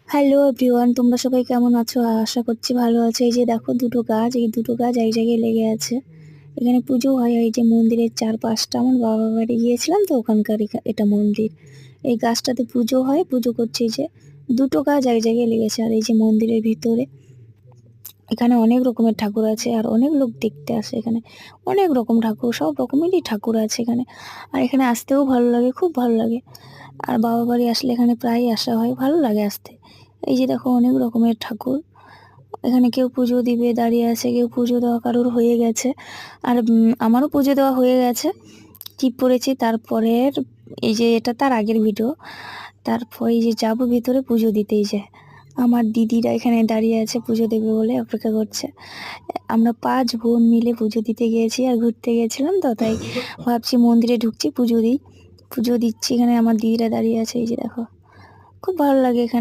Hello everyone, তোমরা সবাই কেমন আছো? আশা করছি ভালো আছো। এই যে দেখো দুটো গাছ, এই দুটো গাছ এক জায়গায় লেগে আছে। এখানে পুজো হয়, এই যে মন্দিরের চারপাশটা। আমার বাবার বাড়ি গিয়েছিলাম তো, ওখানকার এটা মন্দির। এই গাছটাতে পুজো হয়, পুজো করছে। এই যে দুটো গাছ এক জায়গায় লেগেছে। আর এই যে মন্দিরের ভিতরে এখানে অনেক রকমের ঠাকুর আছে, আর অনেক লোক দেখতে আসে। এখানে অনেক রকম ঠাকুর, সব রকমেরই ঠাকুর আছে এখানে। আর এখানে আসতেও ভালো লাগে, খুব ভালো লাগে। আর বাবা বাড়ি আসলে এখানে প্রায়ই আসা হয়, ভালো লাগে আসতে। এই যে দেখো অনেক রকমের ঠাকুর। এখানে কেউ পুজো দিবে দাঁড়িয়ে আছে, কেউ পুজো দেওয়া কারোর হয়ে গেছে। আর আমারও পুজো দেওয়া হয়ে গেছে। টিপ পড়েছি। তারপরের এই যে এটা তার আগের ভিডিও। তারপর এই যে যাবো ভিতরে পুজো দিতেই যে আমার দিদিরা এখানে দাঁড়িয়ে আছে, পুজো দেবে বলে অপেক্ষা করছে। আমরা 5 বোন মিলে পুজো দিতে গিয়েছি, আর ঘুরতে গেছিলাম তো, তাই ভাবছি মন্দিরে ঢুকছি, পুজো দিই। পুজো দিচ্ছি, এখানে আমার দিদিরা দাঁড়িয়ে আছে। এই যে দেখো, খুব ভালো লাগে এখানে।